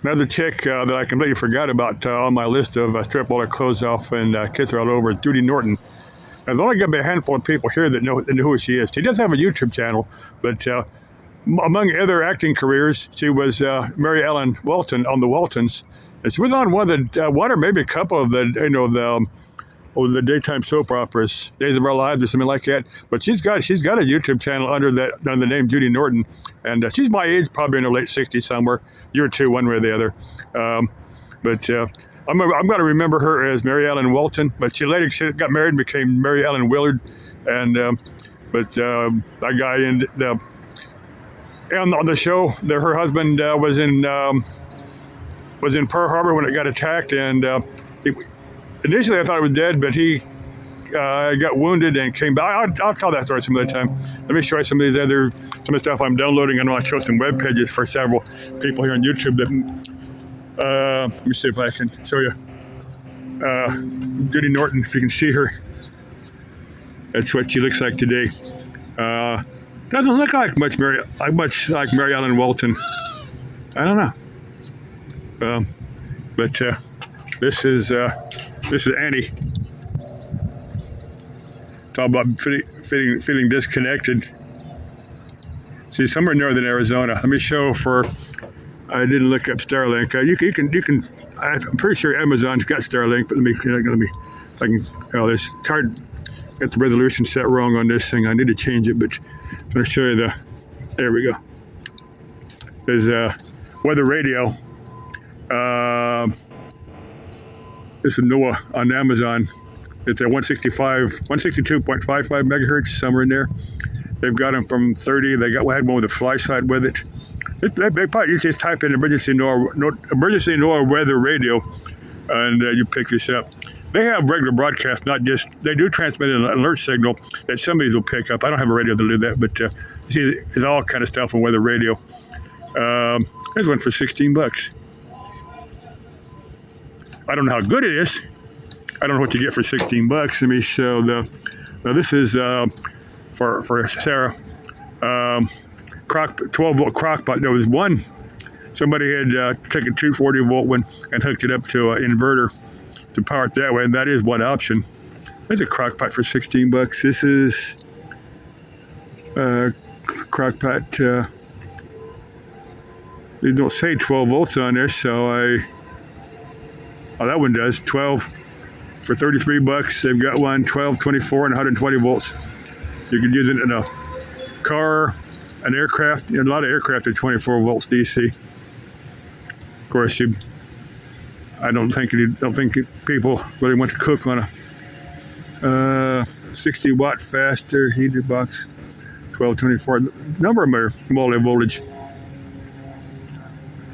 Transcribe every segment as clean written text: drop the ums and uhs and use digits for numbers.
Another chick that I completely forgot about on my list of strip all her clothes off and kiss her all over is Judy Norton. There's only going to be a handful of people here that know who she is. She does have a YouTube channel, but among other acting careers, she was Mary Ellen Walton on The Waltons, and she was on one or maybe a couple of the daytime soap operas, Days of Our Lives or something like that. But she's got a YouTube channel under the name Judy Norton, and she's my age, probably in her late 60s somewhere, year or two, one way or the other. But I'm going to remember her as Mary Ellen Walton. But she got married and became Mary Ellen Willard, and that guy on the show, her husband was in Pearl Harbor when it got attacked, and initially I thought he was dead, but he got wounded and came back. I'll tell that story some other time. Let me show you some of the stuff I'm downloading. I want to show some web pages for several people here on YouTube that, let me see if I can show you. Judy Norton, if you can see her. That's what she looks like today. Doesn't look like much like Mary Ellen Walton. I don't know. But this is Annie. Talk about feeling disconnected. See, somewhere in northern Arizona. Let me show I didn't look up Starlink. You can. I'm pretty sure Amazon's got Starlink, but let me. If I can. It's hard. Got the resolution set wrong on this thing. I need to change it, but I'm going to show you there we go. There's weather radio. This is NOAA on Amazon. It's at 162.55 megahertz, somewhere in there. They've got them from 30. Had one with a flashlight with it. They probably just type in emergency NOAA weather radio, and you pick this up. They have regular broadcasts, not just, they do transmit an alert signal that some of these will pick up. I don't have a radio that'll do that, but you see, there's all kind of stuff on weather radio. There's one for $16. I don't know how good it is. I don't know what you get for $16. Let me show now this is for Sarah. 12-volt crock pot. There was one. Somebody had taken a 240-volt one and hooked it up to an inverter to power it that way, and that is one option. There's a crock pot for $16. This is crock pot. They don't say 12 volts on there, so that one does 12 for $33. They've got one 12, 24, and 120 volts. You can use it in a car, an aircraft. A lot of aircraft are 24 volts DC. Of course, I don't think people really want to cook on a 60 watt faster heater box, 1224. Number of them are multi-voltage.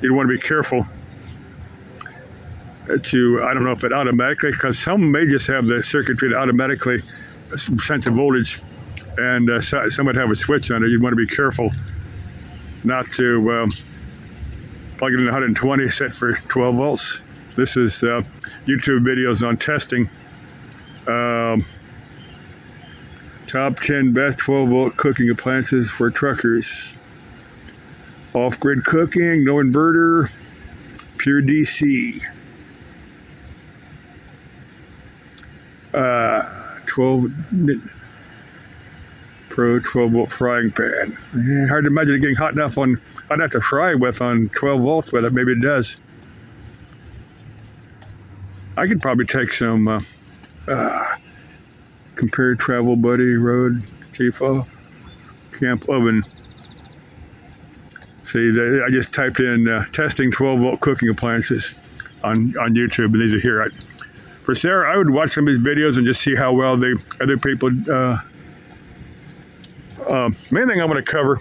You want to be careful I don't know if it automatically, because some may just have the circuitry that automatically sense a voltage, and some would have a switch on it. You'd want to be careful not to plug it in 120, set for 12 volts. This is YouTube videos on testing. Top 10 best 12-volt cooking appliances for truckers. Off-grid cooking, no inverter, pure DC. 12 Pro 12-volt frying pan. Hard to imagine it getting hot enough to fry with on 12 volts, but maybe it does. I could probably take some Compare Travel Buddy Road Tefal Camp Oven. See, I just typed in testing 12-volt cooking appliances on YouTube, and these are here. For Sarah, I would watch some of these videos and just see how well other people. Main thing I'm going to cover,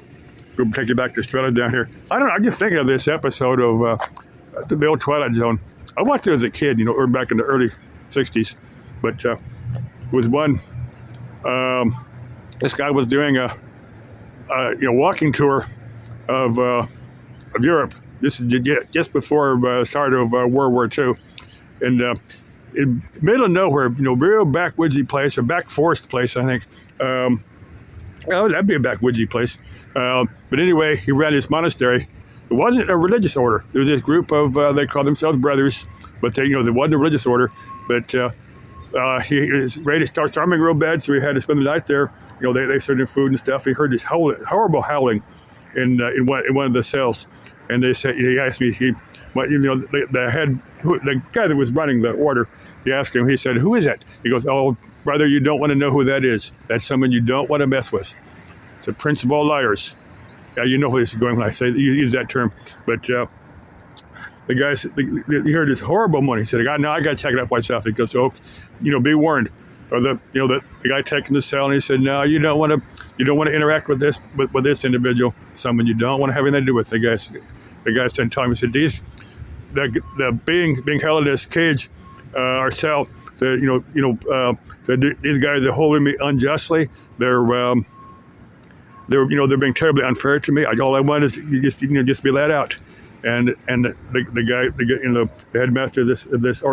we'll take you back to Strella down here. I don't know, I'm just thinking of this episode of the old Twilight Zone. I watched it as a kid, or back in the early 60s. But it was one, this guy was doing a walking tour of Europe. This is just before the start of World War II. And in the middle of nowhere, real backwoodsy place, a back forest place, I think. That'd be a backwoodsy place. But anyway, he ran this monastery It wasn't a religious order. There was this group of, they called themselves brothers, but they, there wasn't a religious order. But he was ready to start storming real bad, so we had to spend the night there. They served him food and stuff. He heard this horrible howling in one of the cells, and they said, he asked me, the guy that was running the order, he asked him, he said, "Who is that?" He goes, "Oh, brother, you don't want to know who that is. That's someone you don't want to mess with. It's a prince of all liars." Yeah, you know where this is going when I say use that term. But the guy, he heard this horrible moaning. He said, "No, I got to check it out myself." He goes, "Oh, be warned." Or the guy taking the cell, and he said, "No, you don't want to interact with this individual, someone you don't want to have anything to do with." The guy said, "Tell him," he said, "These the being held in this cage or cell, these guys are holding me unjustly. They're being terribly unfair to me. All I want is just be let out." And the headmaster of this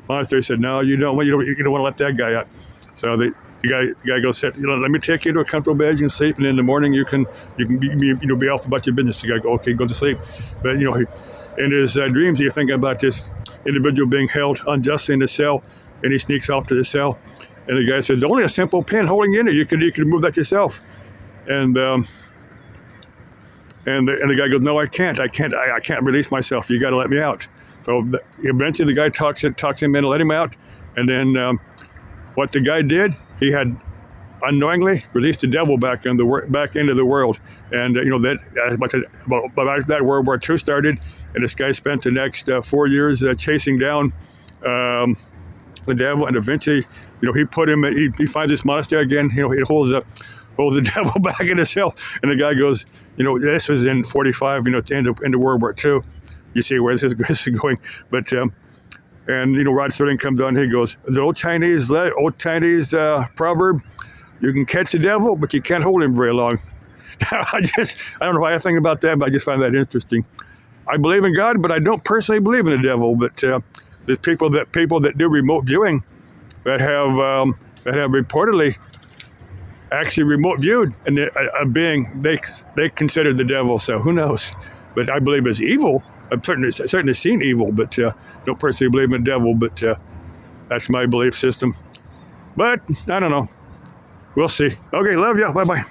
monastery said, "No, you don't want to let that guy out." So the guy goes, "Let me take you to a comfortable bed. You can sleep, and in the morning you can be off about your business." The guy go, "Okay, go to sleep." But in his dreams, he's thinking about this individual being held unjustly in the cell, and he sneaks off to the cell, and the guy says, "Only a simple pin holding you in there. You could move that yourself." And the guy goes, "No, I can't release myself. You got to let me out." So eventually the guy talks him in and let him out. And then what the guy did, he had unknowingly released the devil back into the world. And about that, World War II started, and this guy spent the next 4 years chasing down the devil, and eventually, he put him. He finds this monastery again. He holds the devil back in the cell, and the guy goes, this was in 45, into World War II. You see where this is going, but Rod Serling comes on. He goes, "The old Chinese proverb: you can catch the devil, but you can't hold him very long." I don't know why I think about that, but I just find that interesting. I believe in God, but I don't personally believe in the devil. But there's people that do remote viewing that have reportedly actually remote viewed and a being they consider the devil. So who knows? But I believe it's evil. I've certainly seen evil, but don't personally believe in the devil. But that's my belief system. But I don't know. We'll see. Okay, love you. Bye-bye.